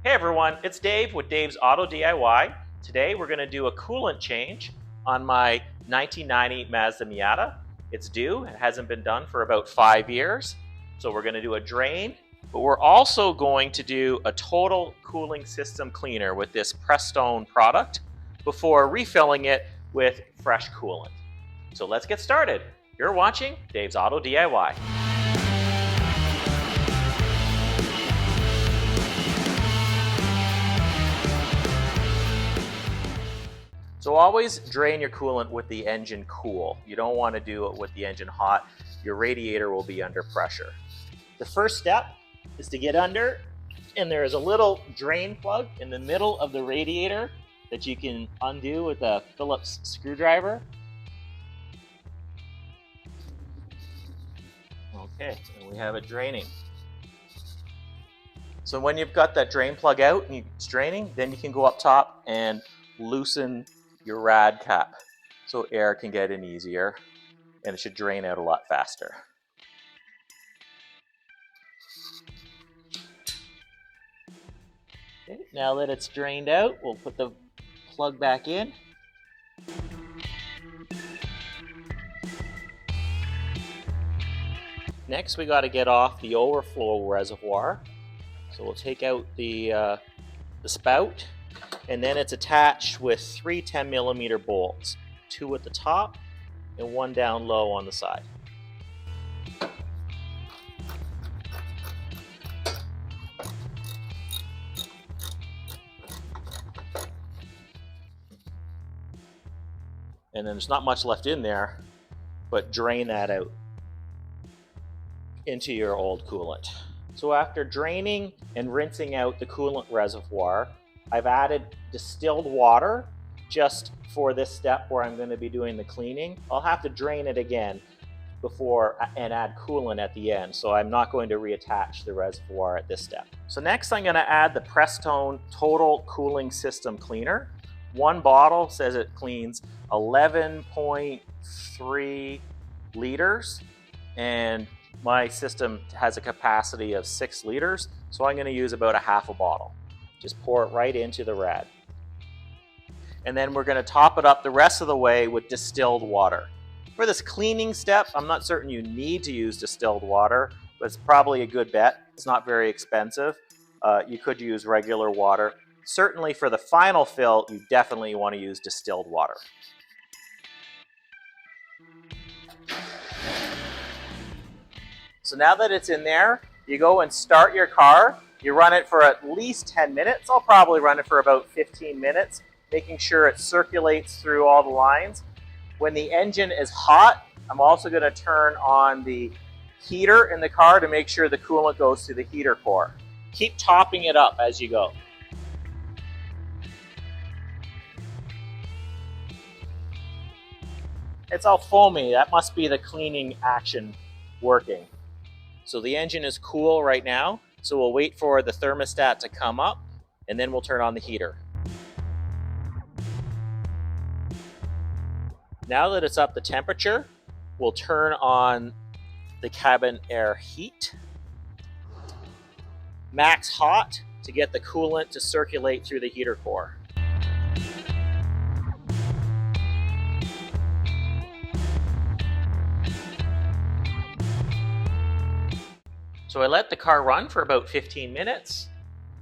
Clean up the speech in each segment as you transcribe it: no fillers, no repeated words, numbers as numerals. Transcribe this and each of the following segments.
Hey everyone, it's Dave with Dave's Auto DIY. Today we're going to do a coolant change on my 1990 Mazda Miata. It's due, it hasn't been done for about 5 years. So we're going to do a drain, but we're also going to do a total cooling system cleaner with this Prestone product before refilling it with fresh coolant. So let's get started. You're watching Dave's Auto DIY. So always drain your coolant with the engine cool. You don't want to do it with the engine hot. Your radiator will be under pressure. The first step is to get under, and there is a little drain plug in the middle of the radiator that you can undo with a Phillips screwdriver. Okay, and we have it draining. So when you've got that drain plug out and it's draining, then you can go up top and loosen your rad cap so air can get in easier and it should drain out a lot faster. Okay, now that it's drained out, we'll put the plug back in. Next we got to get off the overflow reservoir. So we'll take out the spout, and then it's attached with 3 10mm bolts, 2 at the top and 1 down low on the side. And then there's not much left in there, but drain that out into your old coolant. So after draining and rinsing out the coolant reservoir, I've added distilled water just for this step where I'm going to be doing the cleaning. I'll have to drain it again before and add coolant at the end, so I'm not going to reattach the reservoir at this step. So next I'm going to add the Prestone Total Cooling System Cleaner. One bottle says it cleans 11.3 liters, and my system has a capacity of 6 liters, so I'm going to use about a half a bottle. Just pour it right into the rad. And then we're going to top it up the rest of the way with distilled water. For this cleaning step, I'm not certain you need to use distilled water, but it's probably a good bet. It's not very expensive. You could use regular water. Certainly for the final fill, you definitely want to use distilled water. So now that it's in there, you go and start your car. You run it for at least 10 minutes. I'll probably run it for about 15 minutes, making sure it circulates through all the lines. When the engine is hot, I'm also going to turn on the heater in the car to make sure the coolant goes to the heater core. Keep topping it up as you go. It's all foamy. That must be the cleaning action working. So the engine is cool right now, so we'll wait for the thermostat to come up, and then we'll turn on the heater. Now that it's up the temperature, we'll turn on the cabin air heat. Max hot to get the coolant to circulate through the heater core. So I let the car run for about 15 minutes.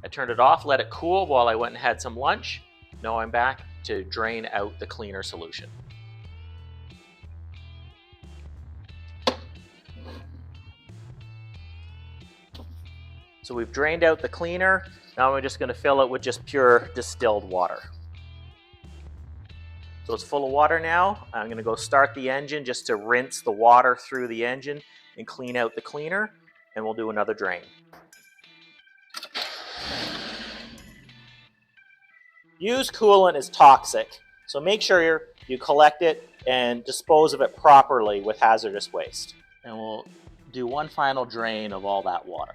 I turned it off, let it cool while I went and had some lunch. Now I'm back to drain out the cleaner solution. So we've drained out the cleaner. Now I'm just going to fill it with just pure distilled water. So it's full of water now. I'm going to go start the engine just to rinse the water through the engine and clean out the cleaner. And we'll do another drain. Used coolant is toxic, so make sure you collect it and dispose of it properly with hazardous waste. And we'll do one final drain of all that water.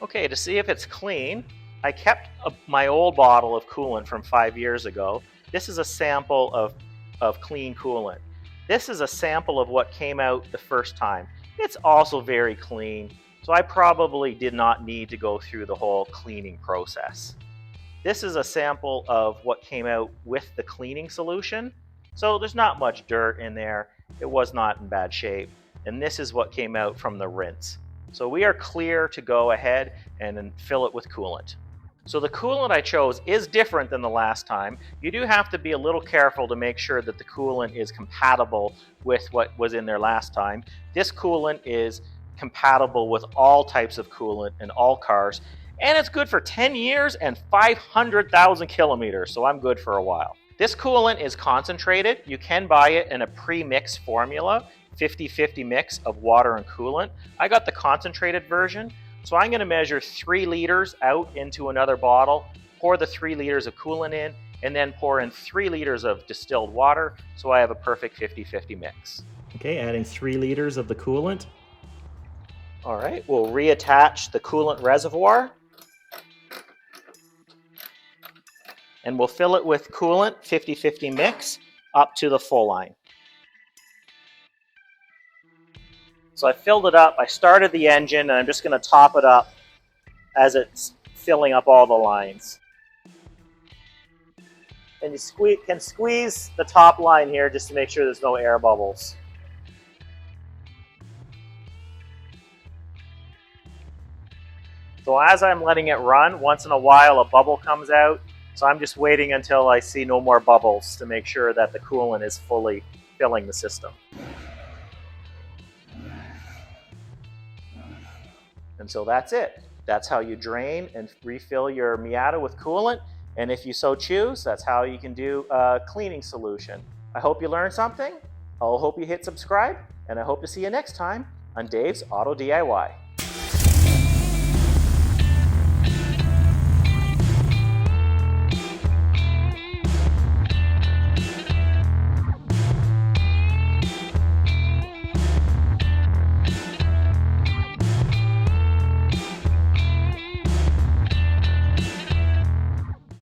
Okay, to see if it's clean, I kept my old bottle of coolant from 5 years ago. This is a sample of clean coolant. This is a sample of what came out the first time. It's also very clean. So I probably did not need to go through the whole cleaning process. This is a sample of what came out with the cleaning solution. So there's not much dirt in there. It was not in bad shape. And this is what came out from the rinse. So we are clear to go ahead and then fill it with coolant. So the coolant I chose is different than the last time. You do have to be a little careful to make sure that the coolant is compatible with what was in there last time. This coolant is compatible with all types of coolant in all cars, and it's good for 10 years and 500,000 kilometers, so I'm good for a while. This coolant is concentrated. You can buy it in a pre-mix formula, 50-50 mix of water and coolant. I got the concentrated version. So I'm going to measure 3 liters out into another bottle, pour the 3 liters of coolant in, and then pour in 3 liters of distilled water, so I have a perfect 50-50 mix. Okay, adding 3 liters of the coolant. All right, we'll reattach the coolant reservoir. And we'll fill it with coolant, 50-50 mix, up to the full line. So I filled it up, I started the engine, and I'm just going to top it up as it's filling up all the lines. And you can squeeze the top line here just to make sure there's no air bubbles. So as I'm letting it run, once in a while a bubble comes out. So I'm just waiting until I see no more bubbles to make sure that the coolant is fully filling the system. And so that's it. That's how you drain and refill your Miata with coolant. And if you so choose, that's how you can do a cleaning solution. I hope you learned something. I hope you hit subscribe, and I hope to see you next time on Dave's Auto DIY.